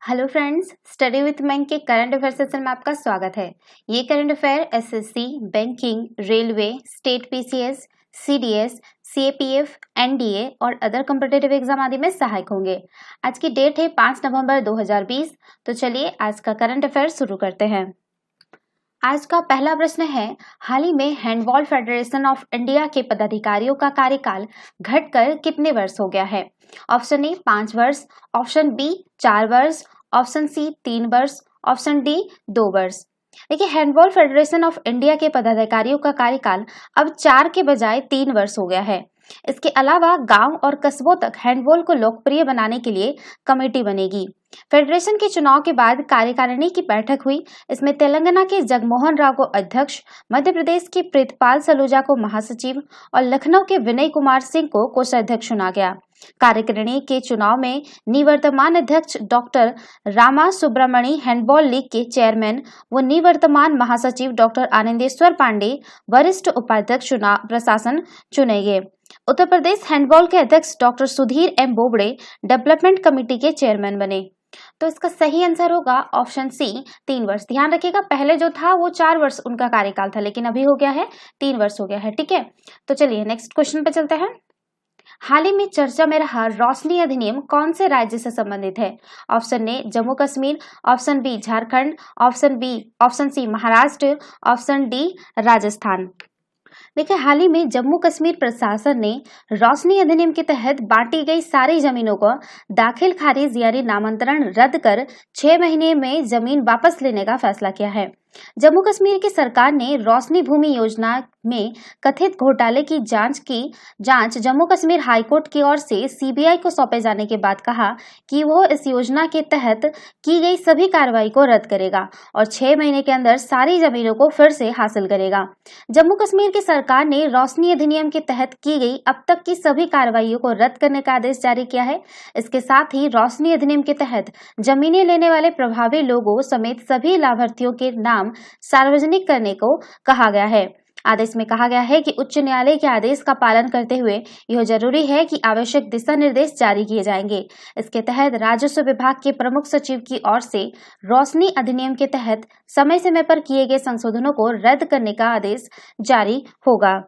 Hello friends, study with bank के current affair session में आपका स्वागत है। ये current affair SSC, banking, railway, state PCS, CDS, CAPF, NDA और अदर कॉम्पिटिटिव एग्जाम आदि में सहायक होंगे। आज की डेट है 5 नवंबर 2020। तो चलिए आज का करंट अफेयर शुरू करते हैं। आज का पहला प्रश्न है, हाल ही में हैंडबॉल फेडरेशन ऑफ इंडिया के पदाधिकारियों का कार्यकाल घटकर कितने वर्ष हो गया है? ऑप्शन ए 5 वर्ष, ऑप्शन बी 4 वर्ष, ऑप्शन सी 3 वर्ष, ऑप्शन डी 2 वर्ष। देखिए, हैंडबॉल फेडरेशन ऑफ इंडिया के पदाधिकारियों का कार्यकाल अब 4 के बजाय 3 वर्ष हो गया है। इसके अलावा गांव और कस्बों तक हैंडबॉल को लोकप्रिय बनाने के लिए कमेटी बनेगी। फेडरेशन के चुनाव के बाद कार्यकारिणी की बैठक हुई। इसमें तेलंगाना के जगमोहन राव को अध्यक्ष, मध्य प्रदेश के प्रीतपाल सलूजा को महासचिव और लखनऊ के विनय कुमार सिंह को कोषाध्यक्ष चुना गया। कार्यकारिणी के चुनाव में निवर्तमान अध्यक्ष doctor Rama Subramani handball league के चेयरमैन व निवर्तमान महासचिव डॉक्टर आनंदेश्वर पांडे वरिष्ठ उपाध्यक्ष चुनाव प्रशासन चुने गए। उत्तर प्रदेश हैंडबॉल के अध्यक्ष doctor Sudhir M Bobde development committee के चेयरमैन बने। तो इसका सही आंसर होगा ऑप्शन सी 3 वर्ष। ध्यान रखिएगा, पहले जो था वो 4 वर्ष उनका कार्यकाल था, लेकिन अभी हो गया है 3 वर्ष हो गया है। ठीक है, तो चलिए नेक्स्ट क्वेश्चन पे चलते हैं। हाल ही में चर्चा में रहा रोशनी अधिनियम कौन से राज्य से संबंधित है? Option A Jammu Kashmir, option B Jharkhand, option C Maharashtra, option D Rajasthan. देखिए, हाल ही में जम्मू कश्मीर प्रशासन ने रोशनी अधिनियम के तहत बांटी गई सारी जमीनों को दाखिल खारिज यानी नामांतरण रद्द कर 6 महीने में जमीन वापस लेने का फैसला किया है। जम्मू कश्मीर की सरकार ने रोशनी भूमि योजना में कथित घोटाले की जांच जम्मू कश्मीर हाईकोर्ट की ओर से सीबीआई को सौंपे जाने के बाद कहा कि वो इस योजना के तहत की गई सभी कार्रवाई को रद्द करेगा और 6 महीने के अंदर सारी जमीनों को फिर से हासिल करेगा। जम्मू कश्मीर की सरकार ने रोशनी अधिनियम के तहत की गई अब तक की सभी कार्रवाइयों को रद्द करने का आदेश जारी किया है। इसके साथ ही रोशनी अधिनियम के तहत जमीनें लेने वाले प्रभावी लोगों समेत सभी लाभार्थियों के नाम सार्वजनिक करने को कहा गया है। आदेश में कहा गया है कि उच्च न्यायालय के आदेश का पालन करते हुए यह जरूरी है कि आवश्यक दिशा निर्देश जारी किए जाएंगे। इसके तहत राजस्व विभाग के प्रमुख सचिव की ओर से रोशनी अधिनियम के तहत समय समय पर किए गए संशोधनों को रद्द करने का आदेश जारी होगा।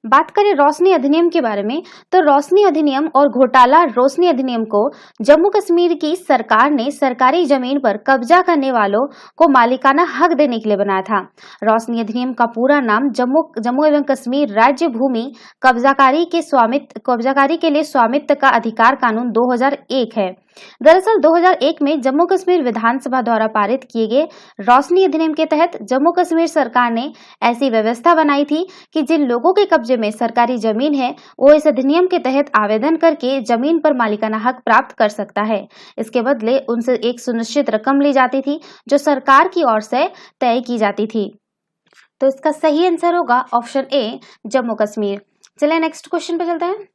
बात करें रोशनी अधिनियम के बारे में, तो रोशनी अधिनियम और घोटाला रोशनी अधिनियम को जम्मू कश्मीर की सरकार ने सरकारी जमीन पर कब्जा करने वालों को मालिकाना हक देने के लिए बनाया था। रोशनी अधिनियम का पूरा नाम जम्मू एवं कश्मीर राज्य भूमि कब्जाकारी के लिए स्वामित्व का अधिकार कानून 2001 है। दरअसल 2001 में जम्मू कश्मीर विधानसभा द्वारा पारित किए गए रोशनी अधिनियम के तहत जम्मू कश्मीर सरकार ने ऐसी व्यवस्था बनाई थी कि जिन लोगों के कब्जे में सरकारी जमीन है वो इस अधिनियम के तहत आवेदन करके जमीन पर मालिकाना हक प्राप्त कर सकता है। इसके बदले उनसे एक सुनिश्चित रकम ली जाती थी जो सरकार की ओर से तय की जाती थी। तो इसका सही आंसर होगा ऑप्शन ए जम्मू कश्मीर। चलिए नेक्स्ट क्वेश्चन पे चलते हैं।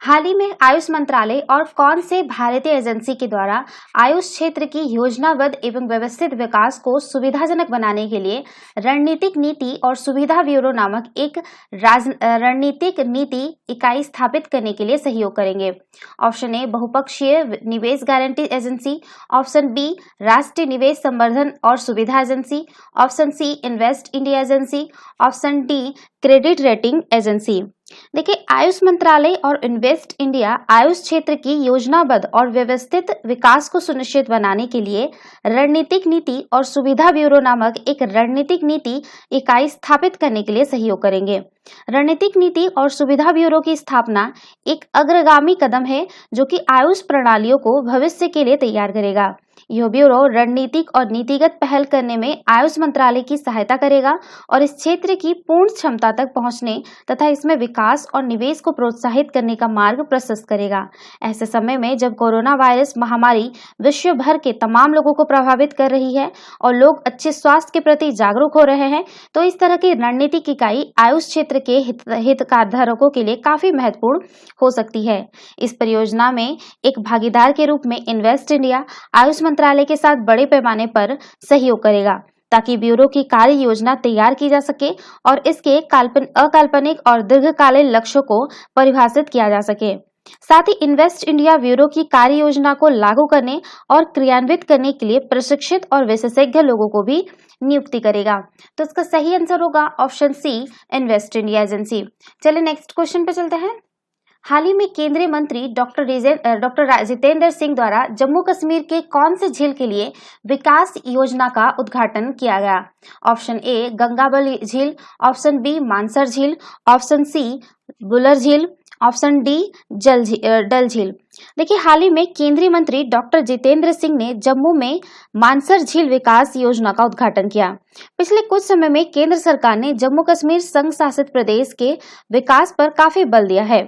हाल ही में आयुष मंत्रालय और कौन से भारतीय एजेंसी के द्वारा आयुष क्षेत्र की योजनाबद्ध एवं व्यवस्थित विकास को सुविधाजनक बनाने के लिए रणनीतिक नीति और सुविधा ब्यूरो नामक एक रणनीतिक नीति इकाई स्थापित करने के लिए सहयोग करेंगे? ऑप्शन ए बहुपक्षीय निवेश गारंटी एजेंसी, ऑप्शन बी राष्ट्रीय निवेश संवर्धन और सुविधा agency, option C invest India agency, option D credit rating agency. देखिए, आयुष मंत्रालय और इन्वेस्ट इंडिया आयुष क्षेत्र की योजनाबद्ध और व्यवस्थित विकास को सुनिश्चित बनाने के लिए रणनीतिक नीति और सुविधा ब्यूरो नामक एक रणनीतिक नीति इकाई स्थापित करने के लिए सहयोग करेंगे। रणनीतिक नीति और सुविधा ब्यूरो की स्थापना एक अग्रगामी कदम है जो कि आयुष प्रणालियों को भविष्य के लिए तैयार करेगा। यह ब्यूरो रणनीतिक और नीतिगत पहल करने में आयुष मंत्रालय की सहायता करेगा और इस क्षेत्र की पूर्ण क्षमता तक पहुंचने तथा इसमें विकास और निवेश को प्रोत्साहित करने का मार्ग प्रशस्त करेगा। ऐसे समय में जब कोरोना वायरस महामारी विश्व भर के तमाम लोगों को प्रभावित कर रही है और लोग अच्छे स्वास्थ्य के प्रति जागरूक हो रहे हैं, तो इस तरह की रणनीतिक इकाई आयुष क्षेत्र के हितधारकों के लिए काफी महत्वपूर्ण हो सकती है। इस परियोजना में एक भागीदार के रूप में इन्वेस्ट इंडिया आयुष मंत्रालय के साथ बड़े पैमाने पर सहयोग करेगा ताकि ब्यूरो की कार्य योजना तैयार की जा सके और इसके अकाल्पनिक और दीर्घकालीन लक्ष्यों को परिभाषित किया जा सके। साथ ही इन्वेस्ट इंडिया ब्यूरो की कार्य योजना को लागू करने और क्रियान्वित करने के लिए प्रशिक्षित और विशेषज्ञ लोगों को भी नियुक्ति करेगा। तो इसका सही आंसर होगा option C, invest India agency. चलिए नेक्स्ट क्वेश्चन पे चलते हैं। हाल ही में केंद्रीय मंत्री डॉक्टर जितेंद्र सिंह द्वारा जम्मू कश्मीर के कौन से झील के लिए विकास योजना का उद्घाटन किया गया? ऑप्शन ए गंगाबल झील, ऑप्शन बी मानसर झील, ऑप्शन सी बुलर झील, ऑप्शन डी डल झील। देखिए, हाल ही में केंद्रीय मंत्री डॉक्टर जितेंद्र सिंह ने जम्मू में मानसर झील विकास योजना का उद्घाटन किया। पिछले कुछ समय में केंद्र सरकार ने जम्मू कश्मीर संघ शासित प्रदेश के विकास पर काफी बल दिया है।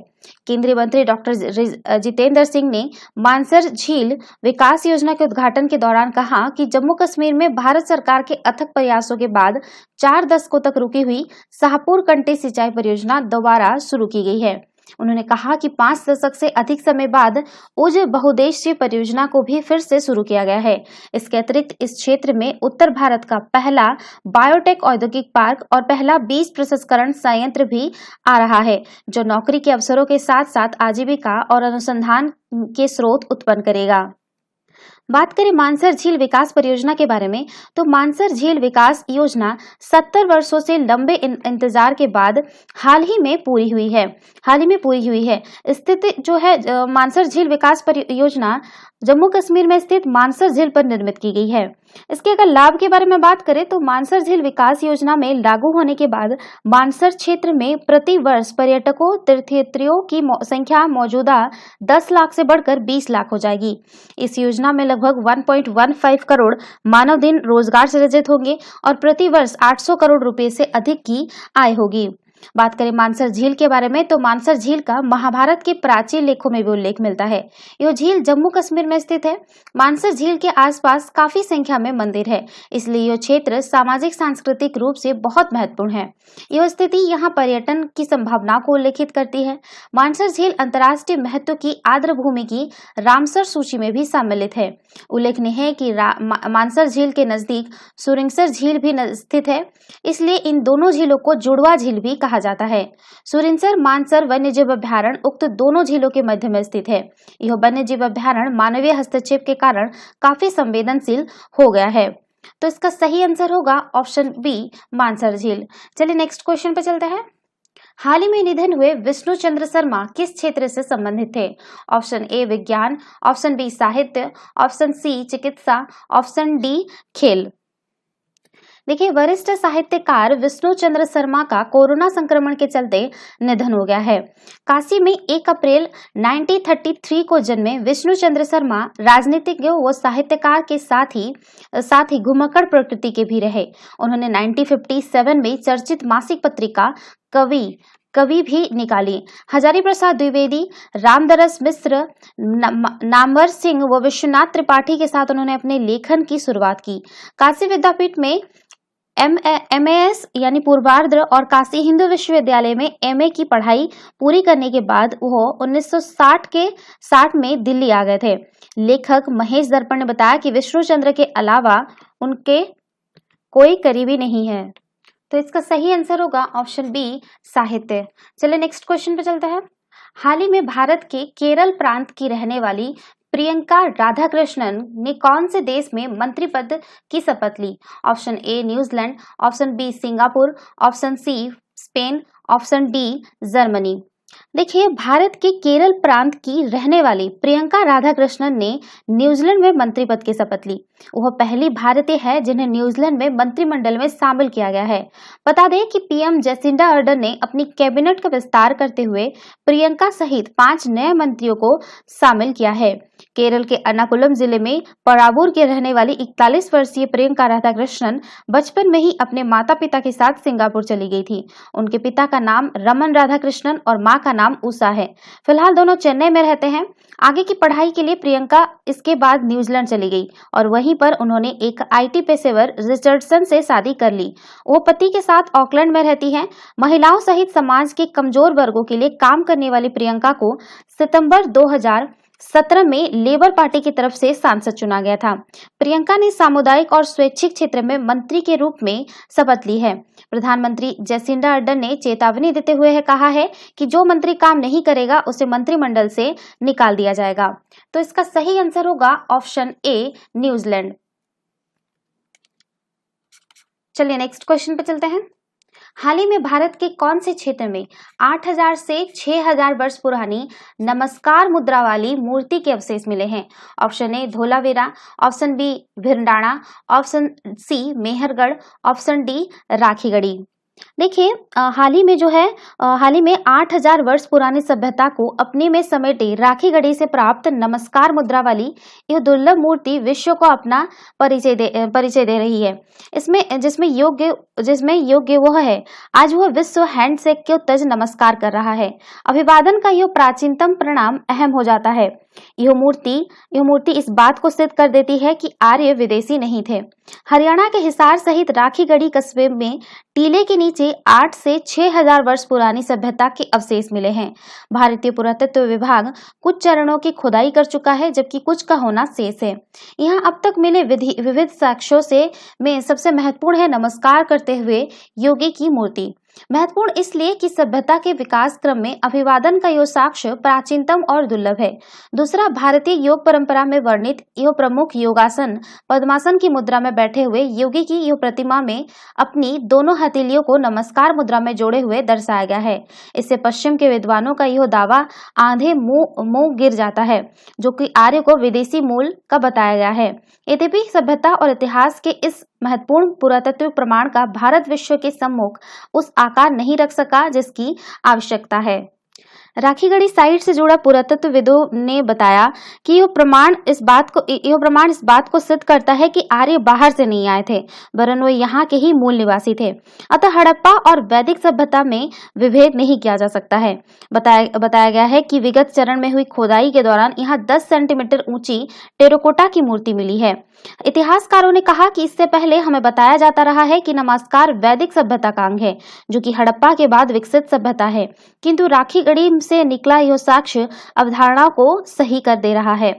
केंद्रीय मंत्री डॉक्टर जितेंद्र सिंह ने मानसर झील विकास योजना के उद्घाटन के दौरान कहा कि जम्मू कश्मीर में भारत सरकार के अथक प्रयासों के बाद 4 दशकों तक रुकी हुई शाहपुर कंटी सिंचाई परियोजना दोबारा शुरू की गई है। उन्होंने कहा कि 5 दशक से अधिक समय बाद उज बहुउद्देशीय परियोजना को भी फिर से शुरू किया गया है। इसके अतिरिक्त इस क्षेत्र में उत्तर भारत का पहला बायोटेक औद्योगिक पार्क और पहला बीज प्रसंस्करण संयंत्र भी आ रहा है, जो नौकरी के अवसरों के साथ साथ आजीविका और अनुसंधान के स्रोत उत्पन्न करेगा। बात करें मानसर झील विकास परियोजना के बारे में, तो मानसर झील विकास योजना 70 वर्षों से लंबे इंतजार के बाद हाल ही में पूरी हुई है। स्थित जो है मानसर झील विकास परियोजना जम्मू कश्मीर में स्थित मानसर झील पर निर्मित की गई है। इसके अगर लाभ के बारे में बात करें तो मानसर झील विकास योजना में लागू होने के बाद मानसर क्षेत्र में प्रति वर्ष पर्यटकों तीर्थयात्रियों की संख्या मौजूदा 10 लाख से बढ़कर 20 लाख हो जाएगी। इस योजना में लगभग 1.15 करोड़ मानव दिन रोजगार सृजित होंगे और प्रति वर्ष 800 करोड़ रुपए से अधिक की आय होगी। बात करें मानसर झील के बारे में, तो मानसर झील का महाभारत के प्राचीन लेखों में भी उल्लेख मिलता है। यह झील जम्मू कश्मीर में स्थित है। मानसर झील के आसपास काफी संख्या में मंदिर है, इसलिए यह क्षेत्र सामाजिक सांस्कृतिक रूप से बहुत महत्वपूर्ण है। यह स्थिति यहाँ पर्यटन की संभावना को उल्लेखित करती है। मानसर झील अंतर्राष्ट्रीय महत्व की आर्द्र भूमि की रामसर सूची में भी सम्मिलित है। उल्लेखनीय है कि मानसर झील के नजदीक सुरिंगसर झील भी स्थित है, इसलिए इन दोनों झीलों को जुड़वा झील भी कहा जाता है। सुरिंसर मानसर वन्यजीव अभ्यारण्य उक्त दोनों झीलों के मध्य में स्थित है। यह वन्यजीव अभ्यारण्य मानवीय हस्तक्षेप के कारण काफी संवेदनशील हो गया है। तो इसका सही आंसर होगा ऑप्शन बी, मानसर झील। चलिए नेक्स्ट क्वेश्चन पे चलते हैं। हाल ही में निधन हुए विष्णु चंद्र शर्मा किस क्षेत्र से संबंधित थे? ऑप्शन ए विज्ञान, ऑप्शन बी साहित्य, ऑप्शन सी चिकित्सा, ऑप्शन डी खेल। देखिए, वरिष्ठ साहित्यकार विष्णु चंद्र शर्मा का कोरोना संक्रमण के चलते निधन हो गया है। काशी में 1 अप्रैल 1933 को जन्मे विष्णु चंद्र शर्मा राजनीतिज्ञ व साहित्यकार के साथ ही घुमक्कड़ प्रकृति के भी रहे। उन्होंने 1957 में चर्चित मासिक पत्रिका कवि भी निकाली। हजारी प्रसाद द्विवेदी, रामदरस मिश्र, नामवर सिंह व विश्वनाथ त्रिपाठी के साथ उन्होंने अपने लेखन की शुरुआत की। काशी विद्यापीठ में MAS यानी पूर्वार्ध और काशी हिंदू विश्वविद्यालय में MA की पढ़ाई पूरी करने के बाद वो 1960 में दिल्ली आ गए थे। लेखक महेश दर्पण ने बताया कि विष्णु चंद्र के अलावा उनके कोई करीबी नहीं है। तो इसका सही आंसर होगा ऑप्शन बी, साहित्य। चलिए नेक्स्ट क्वेश्चन पे चलते हैं। हाल ही में भारत के केरल प्रांत की रहने वाली प्रियंका राधाकृष्णन ने कौन से देश में मंत्री पद की शपथ ली? Option A New Zealand, option B Singapore, option C Spain, option D Germany. देखिए, भारत के केरल प्रांत की रहने वाली प्रियंका राधाकृष्णन ने न्यूजीलैंड में मंत्री पद की शपथ ली। वह पहली भारतीय है जिन्हें न्यूजीलैंड में मंत्रिमंडल में शामिल किया गया है। बता दें कि पीएम जेसिंडा अर्डर्न ने अपनी कैबिनेट का विस्तार करते हुए प्रियंका सहित 5 नए मंत्रियों को शामिल किया है। केरल के अर्नाकुलम जिले में परावूर के रहने वाली 41 वर्षीय प्रियंका राधाकृष्णन बचपन में ही अपने माता पिता के साथ सिंगापुर चली गई थी। उनके पिता का नाम रमन राधाकृष्णन और मां का नाम उषा है। फिलहाल दोनों चेन्नई में रहते हैं। आगे की पढ़ाई के लिए प्रियंका इसके बाद न्यूजीलैंड चली गई और वहीं पर उन्होंने एक IT पेशेवर रिचर्डसन से शादी कर ली। वो पति के साथ ऑकलैंड में रहती हैं। महिलाओं सहित समाज के कमजोर वर्गों के लिए काम करने वाली प्रियंका को सितंबर 2017 में लेबर पार्टी की तरफ से सांसद चुना गया था। प्रियंका ने सामुदायिक और स्वैच्छिक क्षेत्र में मंत्री के रूप में शपथ ली है। प्रधानमंत्री जेसिंडा अर्डर्न ने चेतावनी देते हुए कहा है कि जो मंत्री काम नहीं करेगा उसे मंत्रिमंडल से निकाल दिया जाएगा। तो इसका सही आंसर होगा ऑप्शन ए, न्यूजीलैंड। चलिए नेक्स्ट क्वेश्चन पे चलते हैं। हाल ही में भारत के कौन से क्षेत्र में 8000 से 6000 वर्ष पुरानी नमस्कार मुद्रा वाली मूर्ति के अवशेष मिले हैं? Option A Dholavira, option B भिंडाणा, option C Mehrgarh, option D Rakhigarhi. देखिए हाल ही में 8000 वर्ष पुरानी सभ्यता को अपने में समेटे राखीगढ़ी से प्राप्त नमस्कार मुद्रा वाली यह दुर्लभ मूर्ति विश्व को अपना परिचय दे रही है। जिसमें योग्य वह है। आज वह विश्व हैंडशेक के उत्तज नमस्कार कर रहा है। अभिवादन का यह प्राचीनतम प्रणाम अहम हो जाता है। यह मूर्ति इस बात को सिद्ध कर देती है कि आर्य विदेशी नहीं थे। हरियाणा के हिसार सहित राखीगढ़ी कस्बे में टीले के नीचे 8 से 6000 वर्ष पुरानी सभ्यता के अवशेष मिले हैं। भारतीय पुरातत्व विभाग कुछ चरणों की खुदाई कर चुका है, जबकि कुछ का होना शेष है। यहाँ अब तक मिले विविध साक्ष्यों में सबसे महत्वपूर्ण है नमस्कार करते हुए योगी की मूर्ति। महत्वपूर्ण इसलिए कि सभ्यता के विकास क्रम में अभिवादन का यह साक्ष्य प्राचीनतम और दुर्लभ है। दूसरा, भारतीय योग परंपरा में वर्णित यह प्रमुख योगासन पद्मासन की मुद्रा में बैठे हुए योगी की यह प्रतिमा में अपनी दोनों हथेलियों को नमस्कार मुद्रा में जोड़े हुए दर्शाया गया है। इससे पश्चिम के विद्वानों का यह दावा आधे मुंह गिर जाता है, जो कि आर्य को विदेशी मूल का बताया गया है। यद्यपि सभ्यता और इतिहास के इस महत्वपूर्ण पुरातत्व प्रमाण का भारत विश्व के सम्मुख उस आकार नहीं रख सका जिसकी आवश्यकता है। राखीगढ़ी साइट से जुड़ा पुरातत्वविदों ने बताया कि यह प्रमाण इस बात को सिद्ध करता है कि आर्य बाहर से नहीं आए थे, वरन वे यहाँ के ही मूल निवासी थे। अतः हड़प्पा और वैदिक सभ्यता में विभेद नहीं किया जा सकता है। बताया गया है कि विगत चरण में हुई खोदाई के दौरान यहाँ 10 सेंटीमीटर ऊंची टेराकोटा की मूर्ति मिली है। इतिहासकारों ने कहा कि इससे पहले हमें बताया जाता रहा है कि नमस्कार वैदिक सभ्यता का अंग है, जो कि हड़प्पा के बाद विकसित सभ्यता है, किंतु राखीगढ़ी से निकला यह साक्ष्य अवधारणा को सही कर दे रहा है।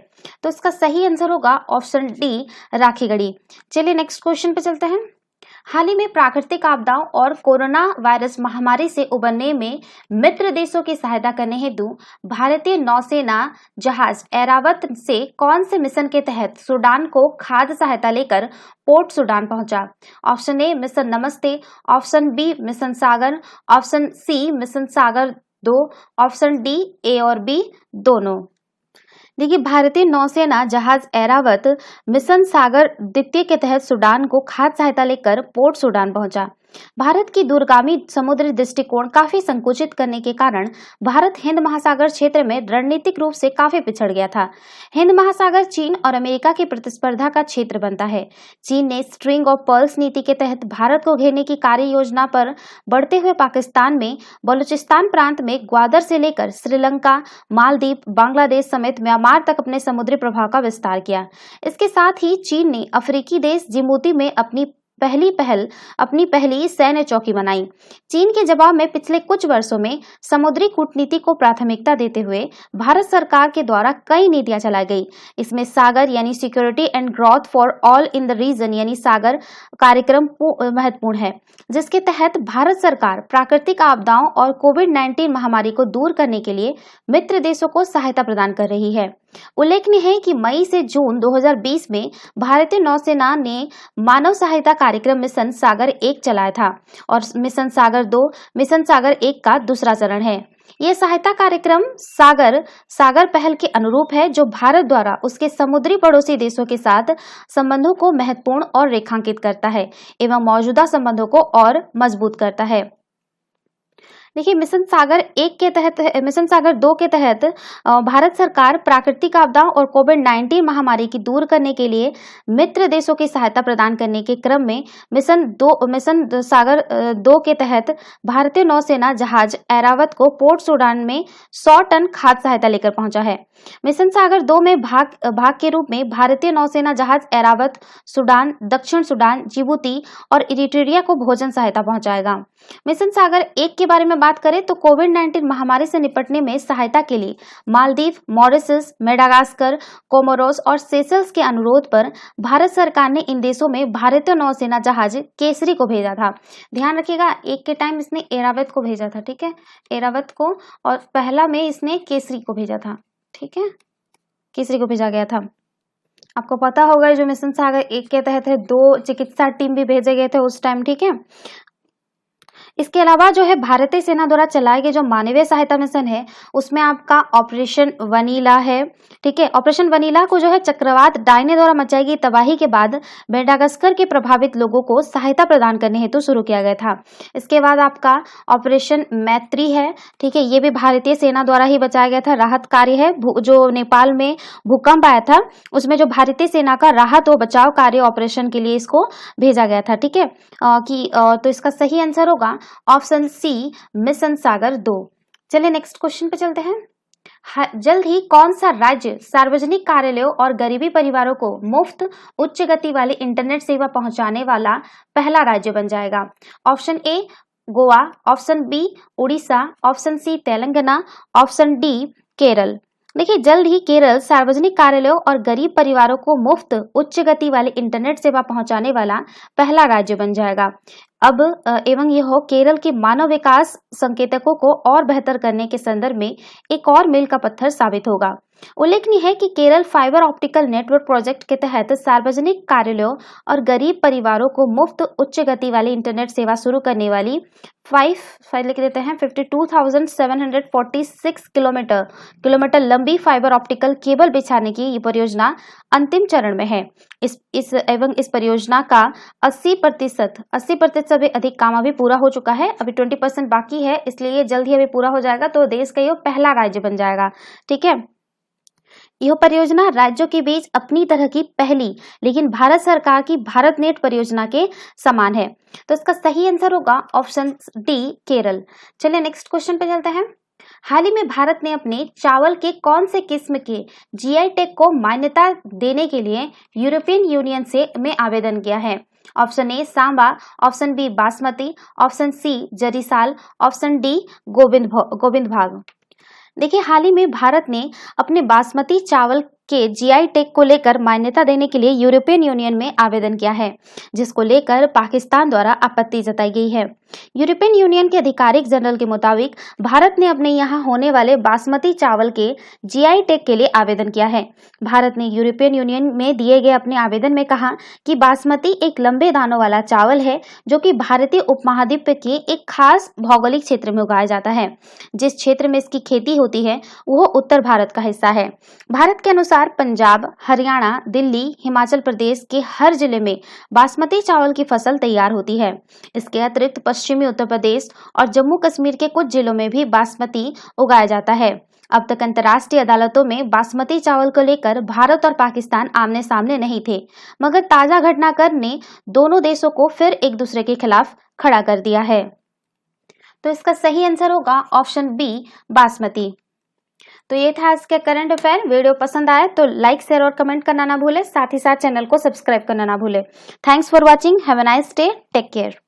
तो इसका सही आंसर होगा ऑप्शन डी, राखीगढ़ी। चलिए नेक्स्ट क्वेश्चन पे चलते हैं। हाल ही में प्राकृतिक आपदाओं और कोरोना वायरस महामारी से उबरने में मित्र देशों की सहायता करने हेतु भारतीय नौसेना जहाज ऐरावत से कौन से मिशन के तहत सूडान को खाद्य सहायता लेकर पोर्ट सूडान पहुंचा? Option A mission Namaste, option B mission Sagar, option C mission Sagar 2, option D A और बी दोनों। देखिए भारतीय नौसेना जहाज ऐरावत मिशन सागर द्वितीय के तहत सूडान को खाद्य सहायता लेकर पोर्ट सूडान पहुंचा। भारत की दूरगामी समुद्री दृष्टिकोण काफी संकुचित करने के कारण भारत हिंद महासागर क्षेत्र में रणनीतिक रूप से काफी पिछड़ गया था। हिंद महासागर चीन और अमेरिका की प्रतिस्पर्धा का क्षेत्र बनता है। चीन ने स्ट्रिंग ऑफ पर्ल्स नीति के तहत भारत को घेरने की कार्य योजना पर बढ़ते हुए पाकिस्तान में बलूचिस्तान प्रांत में ग्वादर से लेकर श्रीलंका, मालदीव, बांग्लादेश समेत म्यांमार तक अपने समुद्री प्रभाव का विस्तार किया। इसके साथ ही चीन ने अफ्रीकी देश जिबूती में अपनी पहली सैन्य चौकी बनाई। चीन के जवाब में पिछले कुछ वर्षों में समुद्री कूटनीति को प्राथमिकता देते हुए भारत सरकार के द्वारा कई नीतियां चलाई गई। इसमें सागर यानी security and growth for all in the region यानी सागर कार्यक्रम महत्वपूर्ण है, जिसके तहत भारत सरकार प्राकृतिक आपदाओं और कोविड-19 महामारी को दूर करने के लिए मित्र देशों को सहायता प्रदान कर रही है। उल्लेखनीय है कि मई से जून 2020 में भारतीय नौसेना ने मानव सहायता कार्यक्रम मिशन सागर 1 चलाया था और मिशन सागर 2 मिशन सागर 1 का दूसरा चरण है। यह सहायता कार्यक्रम सागर पहल के अनुरूप है, जो भारत द्वारा उसके समुद्री पड़ोसी देशों के साथ संबंधों को महत्वपूर्ण और रेखांकित करता है एवं मौजूदा संबंधों को और मजबूत करता है। देखिए मिशन सागर 2 के तहत भारत सरकार प्राकृतिक आपदाओं और कोविड-19 महामारी की दूर करने के लिए मित्र देशों की सहायता प्रदान करने के क्रम में मिशन सागर 2 के तहत भारतीय नौसेना जहाज ऐरावत को पोर्ट सूडान में 100 टन खाद्य सहायता लेकर पहुंचा है। मिशन सागर 2 में भाग के रूप में भारतीय नौसेना जहाज ऐरावत सूडान, दक्षिण सूडान, जिबूती और इरिट्रिया को भोजन सहायता पहुंचाएगा। मिशन सागर 1 के बारे में बात करें तो कोविड-19 महामारी से निपटने में सहायता के लिए मालदीव, मॉरिशस, मेडागास्कर, कोमोरोस और सेशल्स के अनुरोध पर भारत सरकार ने इन देशों में भारतीय नौसेना जहाज केसरी को भेजा था। ध्यान रखिएगा, एक के टाइम इसने एरावत को भेजा था, ठीक है, एरावत को, और पहला में इसने केसरी को भेजा था, ठीक है, केसरी को भेजा गया था। आपको पता होगा जो मिशन सागर 1 के तहत है 2 चिकित्सा टीम भी भेजे गए थे उस टाइम, ठीक है। इसके अलावा जो है भारतीय सेना द्वारा चलाए गए जो मानवीय सहायता मिशन है उसमें आपका ऑपरेशन वनीला है, ठीक है। ऑपरेशन वनीला को जो है चक्रवात डायने द्वारा मचाई गई तबाही के बाद मेडागास्कर के प्रभावित लोगों को सहायता प्रदान करने हेतु शुरू किया गया था। इसके बाद आपका ऑपरेशन मैत्री है, ठीक है, ये भी भारतीय सेना द्वारा ही बचाया गया था, राहत कार्य है। जो नेपाल में भूकंप आया था उसमें जो भारतीय सेना का राहत व बचाव कार्य ऑपरेशन के लिए इसको भेजा गया था, ठीक है। तो इसका सही आंसर होगा ऑप्शन सी, मिशन सागर 2। चलिए नेक्स्ट क्वेश्चन पे चलते हैं। जल्द ही कौन सा राज्य सार्वजनिक कार्यालयों और गरीबी परिवारों को मुफ्त उच्च गति वाली इंटरनेट सेवा पहुंचाने वाला पहला राज्य बन जाएगा? Option A Goa, option B Orissa, option C Telangana, option D Kerala. देखिए, जल्द ही केरल सार्वजनिक कार्यालयों और गरीब परिवारों को मुफ्त उच्च गति वाली इंटरनेट सेवा पहुंचाने वाला पहला राज्य बन जाएगा। अब एवं यह केरल के मानव विकास संकेतकों को और बेहतर करने के संदर्भ में एक और मील का पत्थर साबित होगा। उल्लेखनीय है कि Kerala fibre optical network project के तहत सार्वजनिक कार्यालयों और गरीब परिवारों को मुफ्त उच्च गति वाली इंटरनेट सेवा शुरू करने वाली 52,746 किलोमीटर लंबी फाइबर ऑप्टिकल केबल बिछाने की ये परियोजना अंतिम चरण में है। इस परियोजना का 80% से भी अधिक काम अभी पूरा हो चुका है, अभी 20% बाकी है, इसलिए ये जल्द ही अभी पूरा हो जाएगा, तो देश का ये पहला राज्य बन जाएगा, ठीक है। यह परियोजना राज्यों के बीच अपनी तरह की पहली लेकिन भारत सरकार की भारत नेट परियोजना के समान है, तो इसका सही आंसर होगा ऑप्शन डी केरल। चलिए नेक्स्ट क्वेश्चन पे चलते हैं। हाल ही में भारत ने अपने चावल के कौन से किस्म के जीआई टैग को मान्यता देने के लिए यूरोपियन यूनियन में आवेदन किया है? Option A Samba, option B basmati, option C Jirasal, option D Gobindobhog. देखिए, हाल ही में भारत ने अपने बासमती चावल के जीआई टैग को लेकर मान्यता देने के लिए यूरोपियन यूनियन में आवेदन किया है, जिसको लेकर पाकिस्तान द्वारा आपत्ति जताई गई है। यूरोपियन यूनियन के आधिकारिक जनरल के मुताबिक भारत ने अपने यहाँ होने वाले बासमती चावल के जीआई टैग के लिए आवेदन किया है। भारत ने यूरोपियन यूनियन में दिए गए अपने आवेदन में कहा कि बासमती एक लंबे दानों वाला चावल है जो कि भारतीय उपमहाद्वीप के एक खास भौगोलिक क्षेत्र में उगाया जाता है। जिस क्षेत्र में इसकी खेती होती है वह उत्तर भारत का हिस्सा है। भारत के अनुसार पंजाब, हरियाणा, दिल्ली, हिमाचल प्रदेश के हर जिले में बासमती चावल की फसल तैयार होती है। इसके अतिरिक्त पश्चिमी उत्तर प्रदेश और जम्मू कश्मीर के कुछ जिलों में भी बासमती उगाया जाता है। अब तक अंतर्राष्ट्रीय अदालतों में बासमती चावल को लेकर भारत और पाकिस्तान आमने सामने नहीं थे, मगर ताजा घटनाक्रम ने दोनों देशों को फिर एक दूसरे के खिलाफ खड़ा कर दिया है। तो इसका सही आंसर होगा ऑप्शन बी बासमती। तो ये था आज के करंट अफेयर। वीडियो पसंद आए तो लाइक, शेयर और कमेंट करना ना भूले, साथ ही साथ चैनल को सब्सक्राइब करना ना भूले। Thanks for watching, have a nice day, take care.